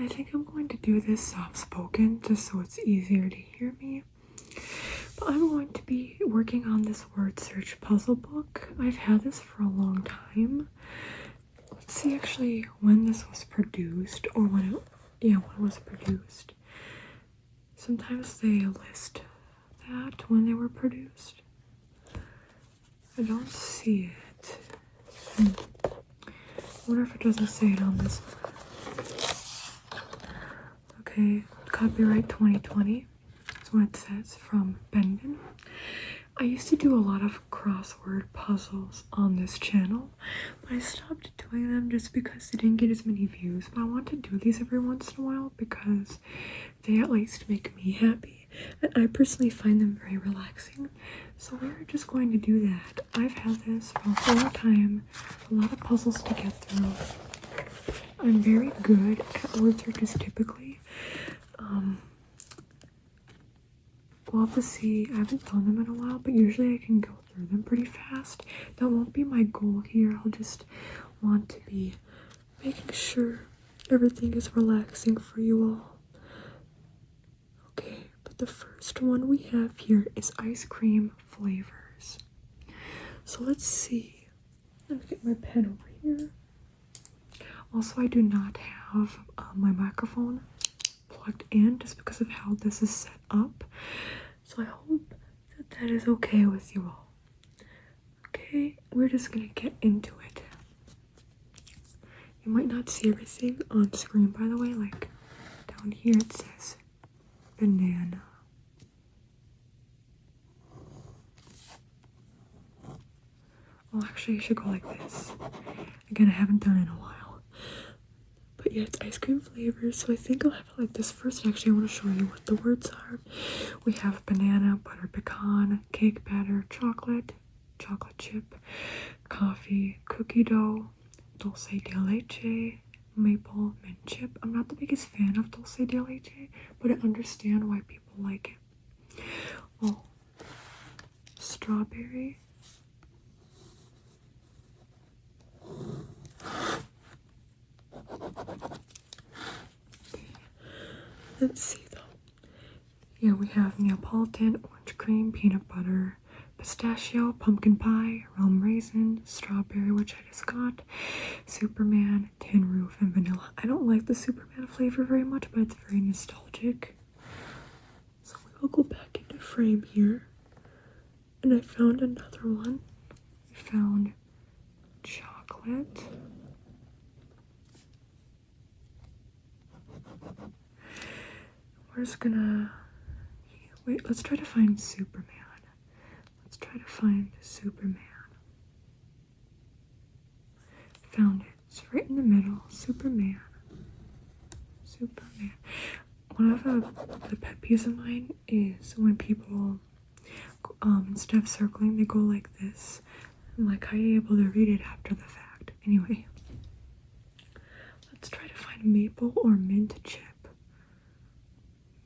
I think I'm going to do this soft-spoken just so it's easier to hear me. But I'm going to be working on this word search puzzle book. I've had this for a long time. Let's see actually when this was produced, or when it was produced. Sometimes they list that when they were produced. I don't see it. I wonder if it doesn't say it on this one. Okay, copyright 2020 is what it says from Bendon. I used to do a lot of crossword puzzles on this channel, but I stopped doing them just because they didn't get as many views. But I want to do these every once in a while because they at least make me happy, and I personally find them very relaxing. So we're just going to do that. I've had this for a long time, a lot of puzzles to get through. I'm very good at word searches typically. We'll have to see. I haven't done them in a while, but usually I can go through them pretty fast. That won't be my goal here. I'll just want to be making sure everything is relaxing for you all. Okay, but the first one we have here is ice cream flavors. So let's see. Let me get my pen over here. Also, I do not have my microphone plugged in just because of how this is set up. So I hope that that is okay with you all. Okay, we're just gonna get into it. You might not see everything on screen, by the way. Like down here it says banana. Well, actually I should go like this. Again, I haven't done it in a while. But yeah, it's ice cream flavors, so I think I'll have it like this. First, actually, I want to show you what the words are. We have banana, butter pecan, cake batter, chocolate, chocolate chip, coffee, cookie dough, dulce de leche, maple, mint chip. I'm not the biggest fan of dulce de leche, but I understand why people like it. Oh, strawberry. Let's see though. Yeah, we have Neapolitan, orange cream, peanut butter, pistachio, pumpkin pie, rum raisin, strawberry, which I just got, Superman, tin roof, and vanilla. I don't like the Superman flavor very much, but it's very nostalgic. So we will go back into frame here. And I found another one. We found chocolate. We're just gonna wait. Let's try to find Superman. Let's try to find Superman. Found it. It's right in the middle. Superman. Superman. One of the pet peeves of mine is when people, instead of circling, they go like this. I'm like, how are you able to read it after the fact? Anyway, let's try to find maple or mint chip.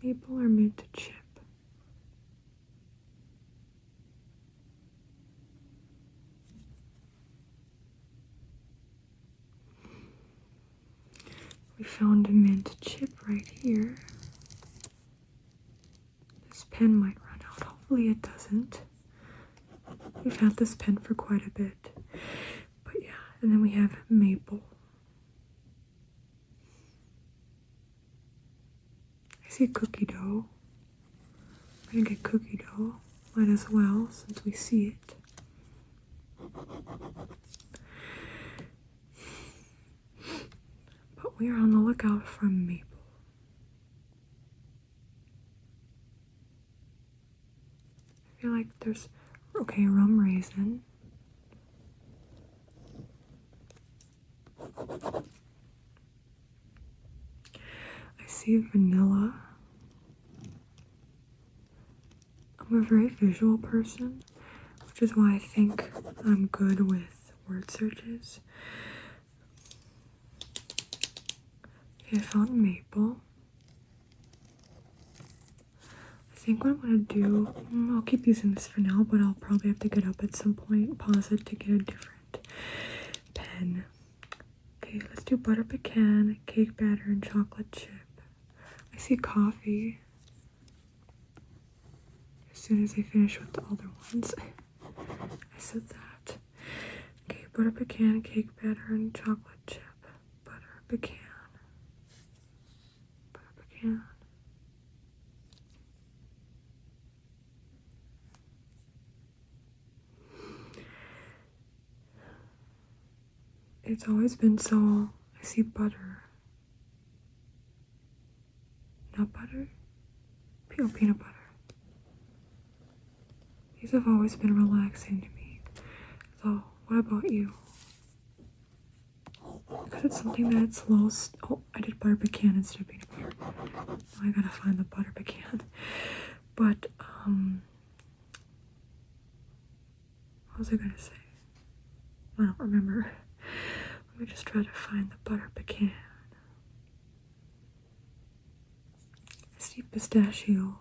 Maple or mint chip. We found a mint chip right here. This pen might run out. Hopefully it doesn't. We've had this pen for quite a bit. But yeah, and then we have maple. I see cookie dough. We're gonna get cookie dough. Might as well, since we see it. But we are on the lookout for maple. I feel like there's, okay, rum raisin. I see vanilla. I'm a very visual person, which is why I think I'm good with word searches. Okay, I found maple. I think what I'm gonna do, I'll keep using this for now, but I'll probably have to get up at some point, pause it to get a different pen. Okay, Okay, let's do butter pecan, cake batter, and chocolate chip. I see coffee. As soon as I finish with the other ones, I said that. Okay, butter pecan, cake batter, and chocolate chip. Butter pecan. Butter pecan. It's always been so. I see butter. Nut butter? Peanut butter. These have always been relaxing to me. So, what about you? Because it's something that's low. Oh, I did butter pecan instead of peanut butter. Now I gotta find the butter pecan. But, what was I gonna say? I don't remember. Let me just try to find the butter pecan. I see pistachio.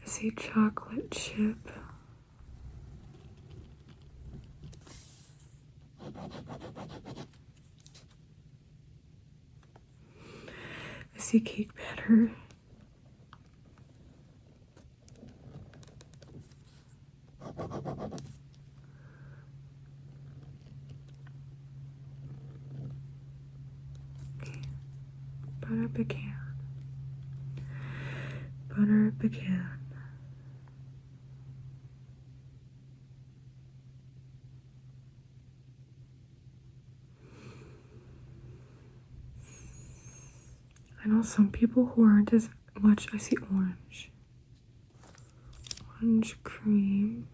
I see chocolate chip. I see cake batter. Okay. Butter pecan. Butter pecan. I know some people who aren't as much. I see orange. Orange cream.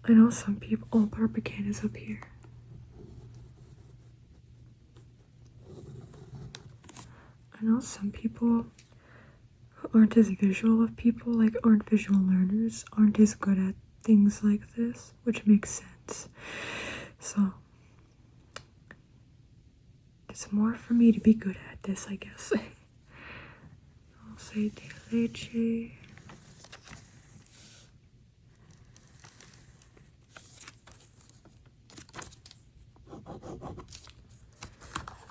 I know some people. Oh, butter pecan is up here. I know some people who aren't as visual of people, like aren't visual learners, aren't as good at things like this, which makes sense. So it's more for me to be good at this, I guess. I'll say de leche.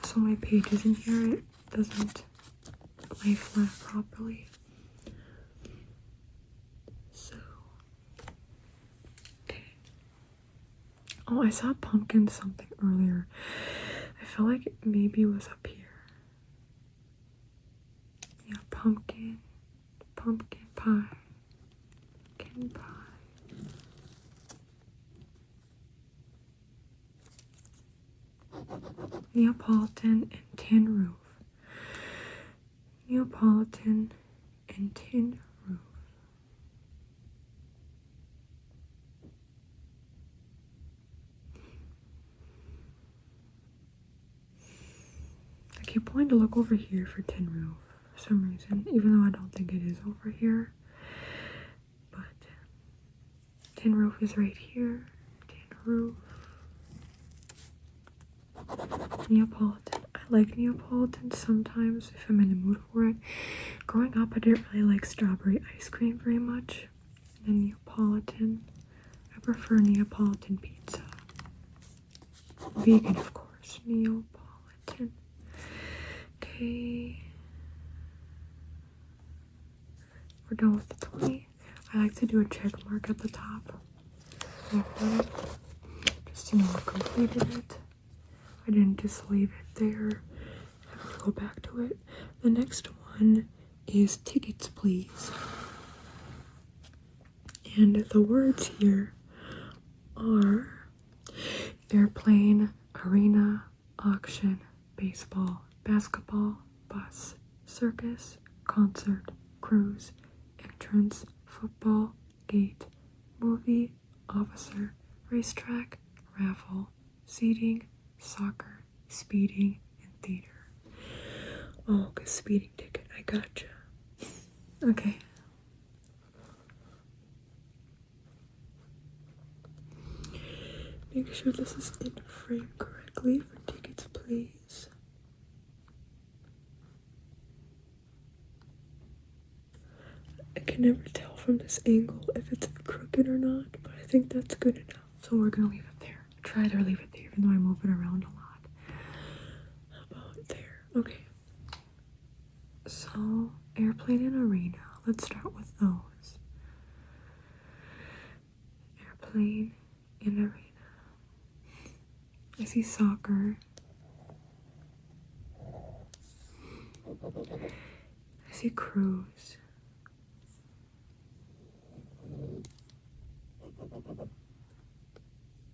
So many pages in here, it doesn't lay flat properly. So, okay. Oh, I saw pumpkin something earlier. I felt like maybe it was up here. Yeah, pumpkin pie. Pumpkin pie. Neapolitan and tin roof. Neapolitan and tin roof. I keep wanting to look over here for tin roof for some reason, even though I don't think it is over here. But tin roof is right here. Tin roof. Neapolitan. I like Neapolitan sometimes if I'm in the mood for it. Growing up, I didn't really like strawberry ice cream very much. And Neapolitan. I prefer Neapolitan pizza. Vegan, of course. Neapolitan. Okay. We're done with the 20. I like to do a check mark at the top. Just to know I completed it. I didn't just leave it there. I have to go back to it. The next one is tickets, please. And the words here are airplane, arena, auction, baseball, basketball, bus, circus, concert, cruise, entrance, football, gate, movie, officer, racetrack, raffle, seating, soccer, speeding, and theater. Oh, okay, speeding ticket. I gotcha. Okay. Make sure this is in frame correctly. specifically for tickets, please. I can never tell from this angle if it's crooked or not, but I think that's good enough. So we're gonna leave it there. Try to leave it there, even though I move it around a lot. How about there? Okay. So, airplane and arena. Let's start with those. Airplane and arena. I see soccer. I see cruise.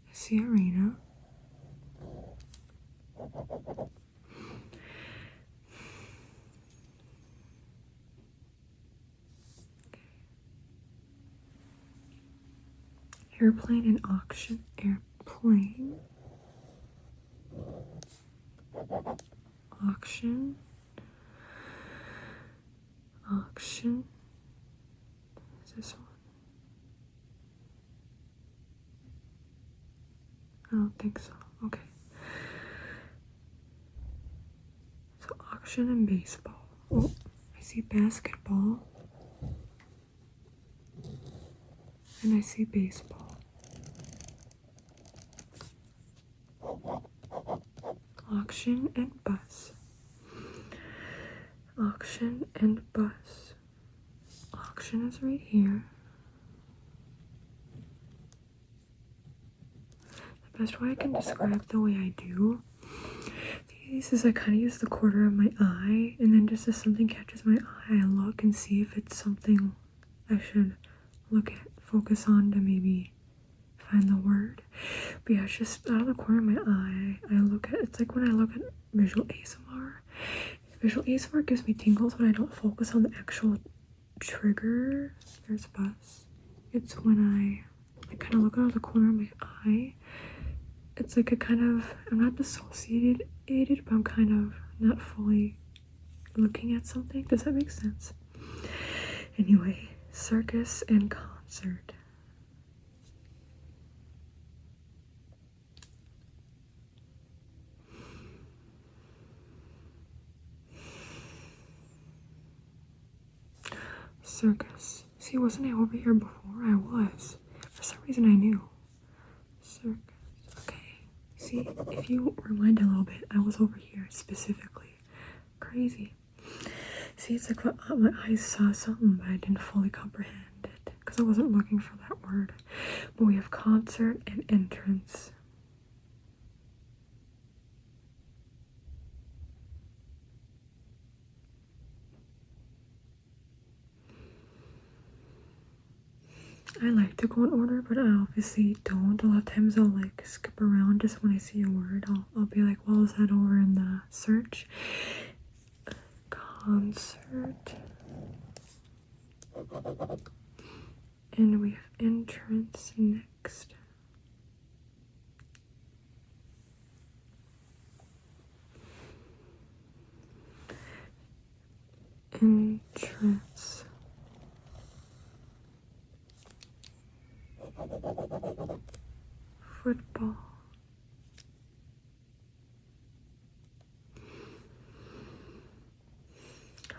I see arena. Airplane and auction. Airplane. Auction. Auction. Is this one? I don't think so. Okay. So auction and baseball. Oh, I see basketball. And I see baseball. Auction and bus. Auction and bus. Auction is right here. The best way I can describe the way I do these is I kind of use the corner of my eye, and then just if something catches my eye, I look and see if it's something I should look at, focus on to maybe find the word. But yeah, it's just out of the corner of my eye, I look at, it's like when I look at visual ASMR. Visual ASMR gives me tingles when I don't focus on the actual trigger. There's bus. It's when I kind of look out of the corner of my eye. It's like a kind of, I'm not dissociated, but I'm kind of not fully looking at something. Does that make sense? Anyway, circus and concert. Circus. See, wasn't I over here before? I was. For some reason I knew. Circus. Okay. See, if you rewind a little bit, I was over here specifically. Crazy. See, it's like my eyes saw something, but I didn't fully comprehend it because I wasn't looking for that word. But we have concert and entrance. I like to go in order, but I obviously don't. A lot of times I'll like skip around just when I see a word. I'll be like, well, is that over in the search? Concert. And we have entrance next. Entrance. Football.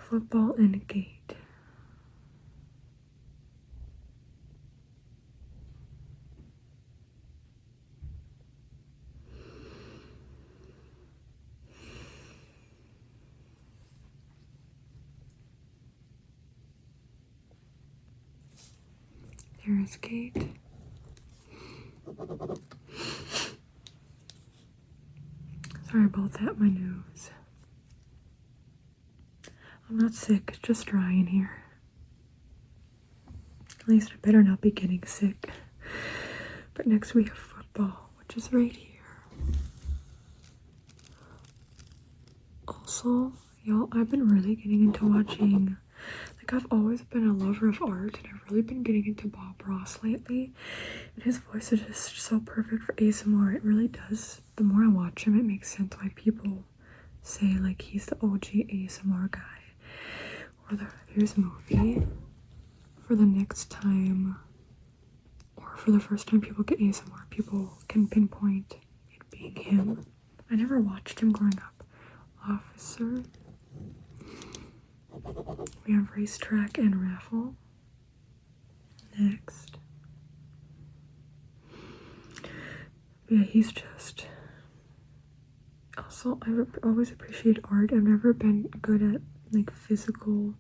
Football and gate. There is gate. Sorry about that, my nose. I'm not sick, it's just dry in here. At least I better not be getting sick. But next we have football, which is right here. Also, y'all, I've been really getting into watching, like I've always been a lover of art, and I've really been getting into Bob Ross lately. And his voice is just so perfect for ASMR. It really does. The more I watch him, it makes sense why people say like he's the OG ASMR guy. Or here's a movie for the next time, or for the first time people get ASMR, people can pinpoint it being him. I never watched him growing up. Officer. We have racetrack and raffle. Next. Yeah, he's just... Also, I always appreciate art. I've never been good at, like, physical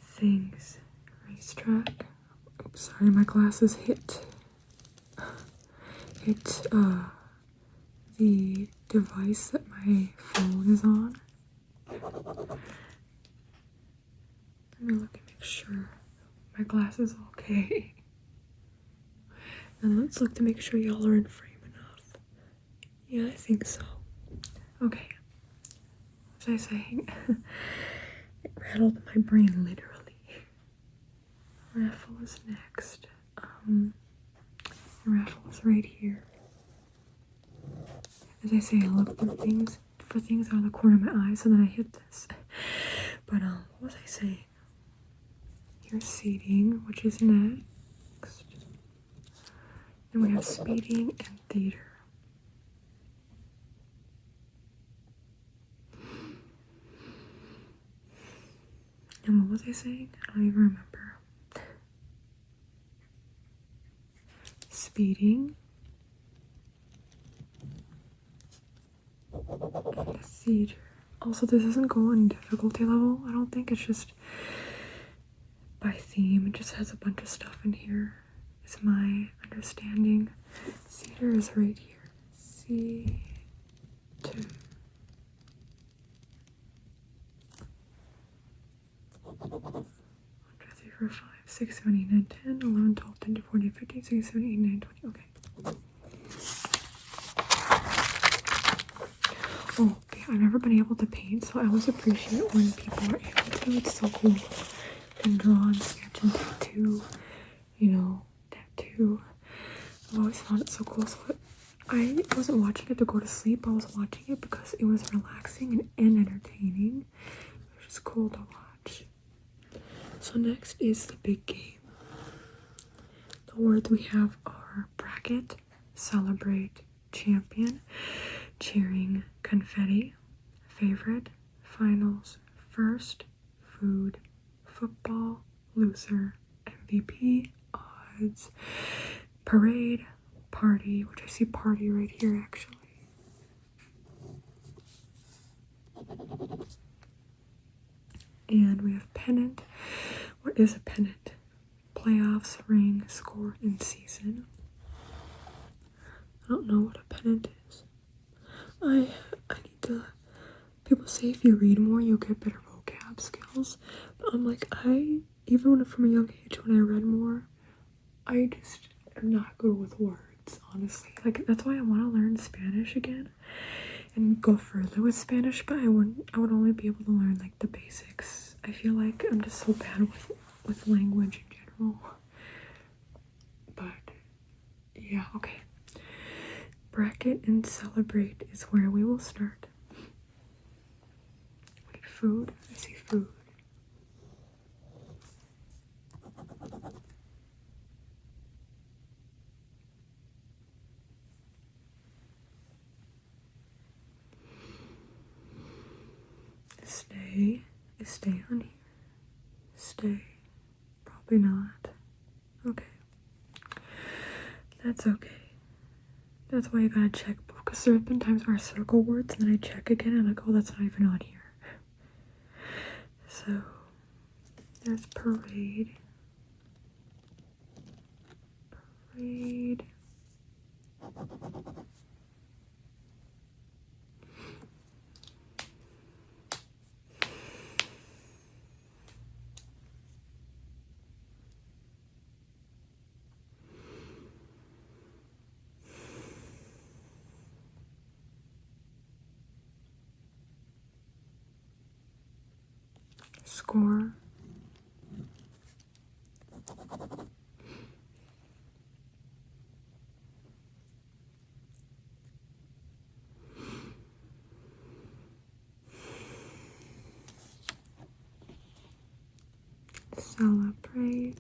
things. Racetrack. Oops, sorry, my glasses hit the device that my phone is on. Let me look and make sure my glasses are okay. And let's look to make sure y'all are in frame enough. Yeah, I think so. Okay. What was I saying? It rattled my brain literally. Raffle is next. Raffle is right here. As I say, I look for things out of the corner of my eyes, and then I hit this. But what was I saying? Here's seating, which is next. Then we have speeding and theater. And what was I saying? I don't even remember. Speeding. And theater. Also, this doesn't go on difficulty level. I don't think. It's just by theme. It just has a bunch of stuff in here. Is my understanding. Theater is right here. C2. 1, 2, 3, 4, 5, 6, 7, 8, 9, 10, 11, 12, 13, 14, 15, 16, 17, 18, 19, 20. Okay. Oh, okay. I've never been able to paint, so I always appreciate when people are able to. It's so cool. And draw and sketch and tattoo. You know, tattoo. I've always found it so cool. So I wasn't watching it to go to sleep. I was watching it because it was relaxing and entertaining, which is cool to watch. So next is the big game. The words we have are bracket, celebrate, champion, cheering, confetti, favorite, finals, first, food, football, loser, MVP, odds, parade, party, which I see party right here actually. And we have pennant. What is a pennant? Playoffs, ring, score, and season. I don't know what a pennant is. I need to... People say if you read more, you'll get better vocab skills. But I'm like, even from a young age, when I read more, I just am not good with words, honestly. Like, that's why I want to learn Spanish again and go further with Spanish, but I would only be able to learn, like, the basics. I feel like I'm just so bad with language in general. But, yeah, okay. Bracket and celebrate is where we will start. Wait, food? I see food. Stay on here. Stay. Probably not. Okay. That's okay. That's why I gotta check, because there have been times where I circle words and then I check again and I'm like, oh, that's not even on here. So, there's parade. Parade. Score. Celebrate.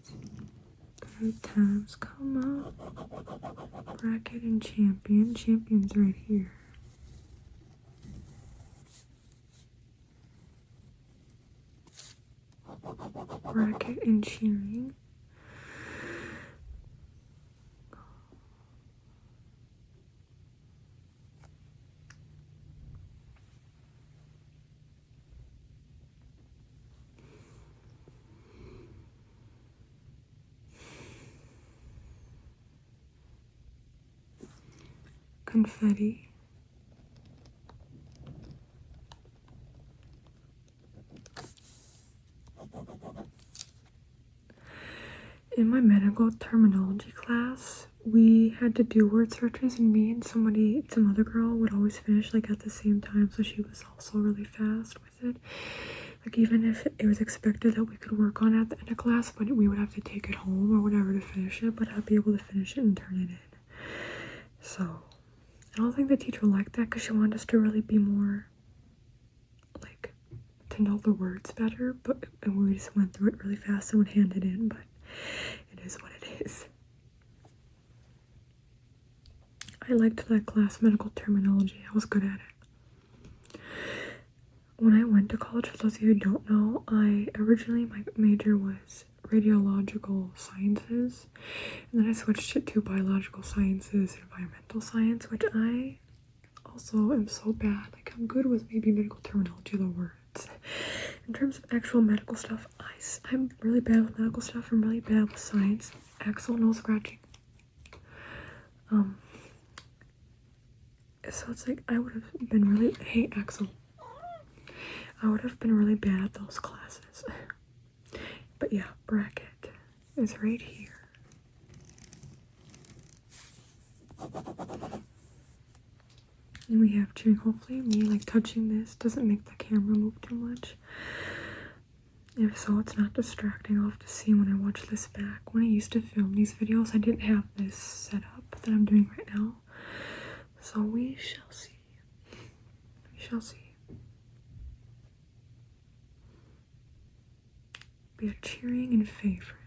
Good times come up. Bracket and champion. Champion's right here. bracket and cheering. Confetti. In my medical terminology class, we had to do word searches, and me and some other girl would always finish like at the same time, so she was also really fast with it. Like, even if it was expected that we could work on it at the end of class, but we would have to take it home or whatever to finish it, but I'd be able to finish it and turn it in. So I don't think the teacher liked that, because she wanted us to really be more like to know the words better, and we just went through it really fast and would hand it in, but it is what it is. I liked that class, medical terminology. I was good at it. When I went to college, for those of you who don't know, originally my major was radiological sciences, and then I switched it to biological sciences and environmental science, which I also am so bad. Like, I'm good with maybe medical terminology, the words. In terms of actual medical stuff, I'm really bad with medical stuff. I'm really bad with science. Axel, no scratching. So it's like I would have been really, hey Axel, I would have been really bad at those classes. But yeah, bracket is right here. And we have cheering. Hopefully me like touching this doesn't make the camera move too much. If so, it's not distracting. I'll have to see when I watch this back. When I used to film these videos, I didn't have this set up that I'm doing right now. So we shall see. We shall see. We are cheering and favorite.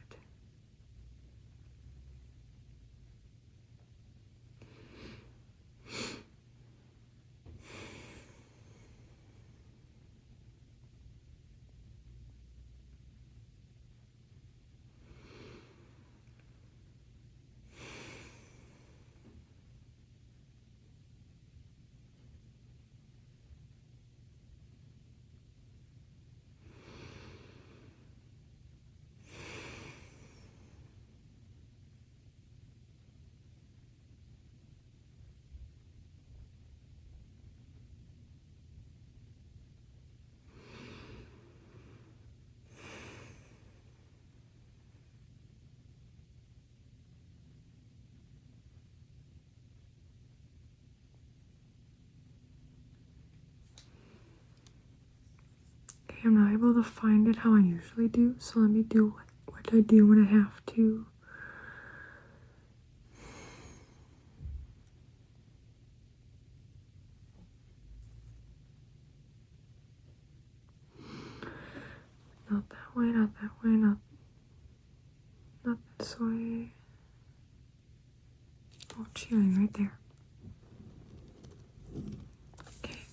I'm not able to find it how I usually do, so let me do what I do when I have to. Not that way, not that way, not this way. Oh, cheering right there. Okay.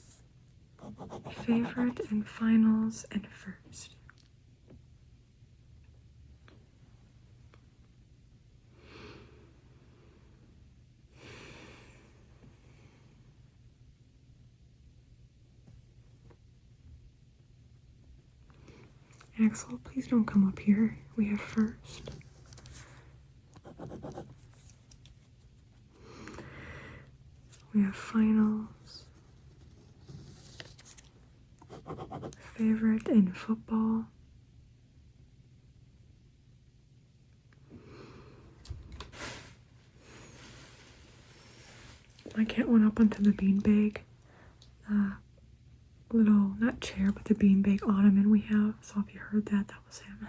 Favorite and finals and first. Axel, please don't come up here. We have first. We have finals. Favorite in football. My cat went up onto the beanbag. Little, not chair, but the beanbag ottoman we have. So if you heard that, that was him.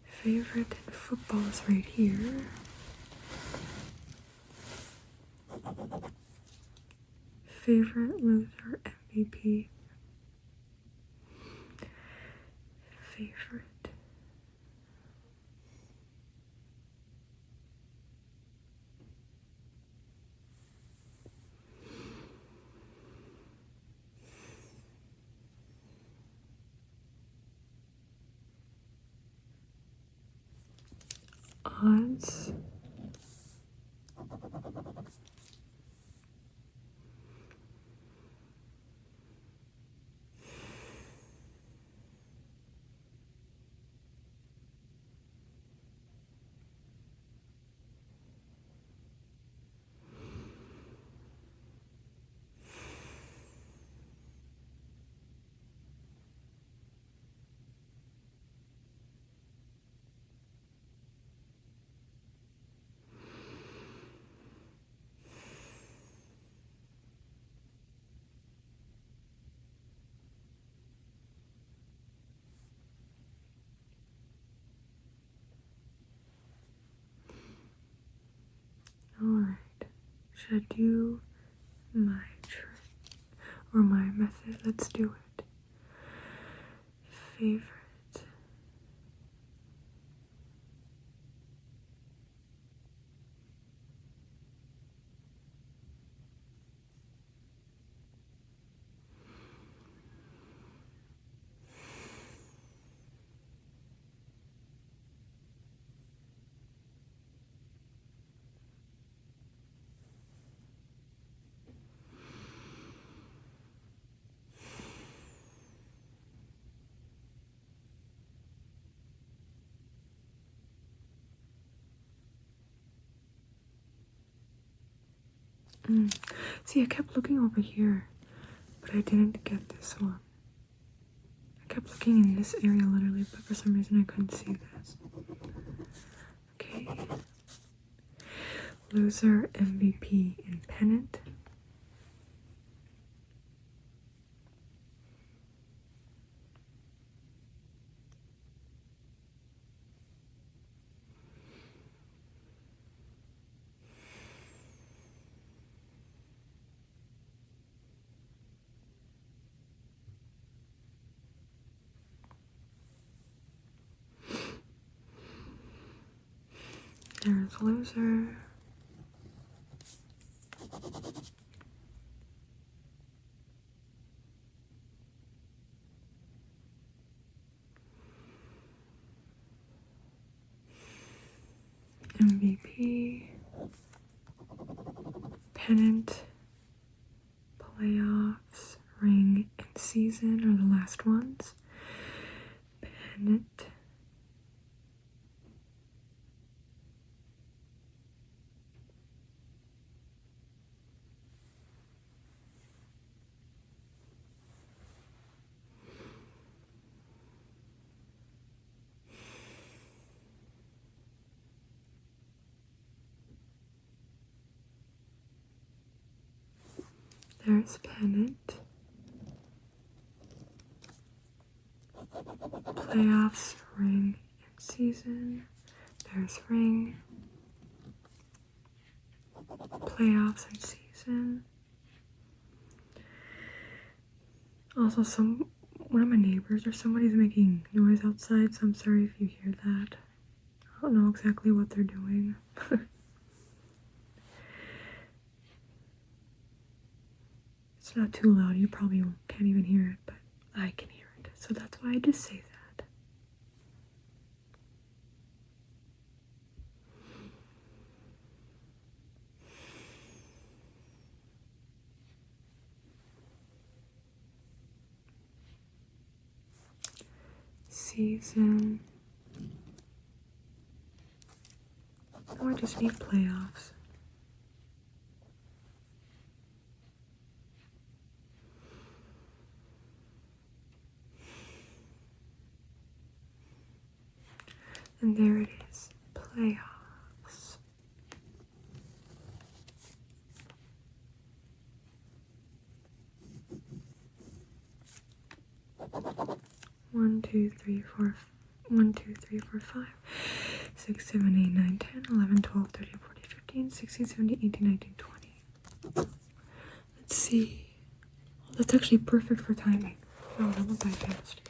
Favorite in football is right here. Favorite loser MVP. Favorite. gods. Alright, should I do my trick or my method? Let's do it. Favorite. See, I kept looking over here, but I didn't get this one. I kept looking in this area literally, but for some reason I couldn't see this. Okay. Loser, MVP, and pennant. There's loser. MVP. Pennant. Playoffs. Ring and season are the last ones. Pennant. There's pennant. Playoffs, ring, and season. There's ring. Playoffs and season. Also, one of my neighbors or somebody's making noise outside, so I'm sorry if you hear that. I don't know exactly what they're doing. It's not too loud, you probably can't even hear it, but I can hear it, so that's why I just say that. Season. Oh, I just need playoffs. And there it is, playoffs. One, two, three, four, 1, 2, 3, 4, 5, 6, 7, 8, 9, 10, 11, 12, 13, 14, 15, 16, 17, 18, 19, 20. Let's see. That's actually perfect for timing. Oh, that went by fast.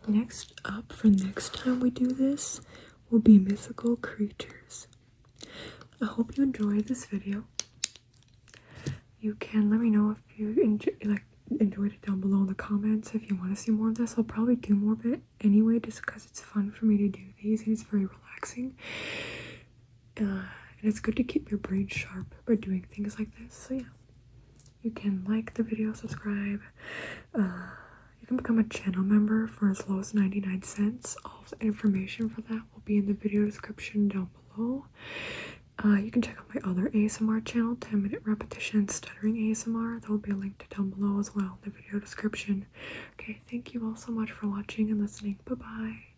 Next up, for next time we do this, will be mythical creatures. I hope you enjoyed this video. You can let me know if you enjoy, enjoyed it down below in the comments. If you want to see more of this, I'll probably do more of it anyway, just because it's fun for me to do these and it's very relaxing. And it's good to keep your brain sharp by doing things like this. So yeah, you can like the video, subscribe. You can become a channel member for as low as 99 cents. All the information for that will be in the video description down below. You can check out my other ASMR channel, 10-minute repetition stuttering ASMR. There will be a link to down below as well in the video description. Okay, thank you all so much for watching and listening. Bye bye.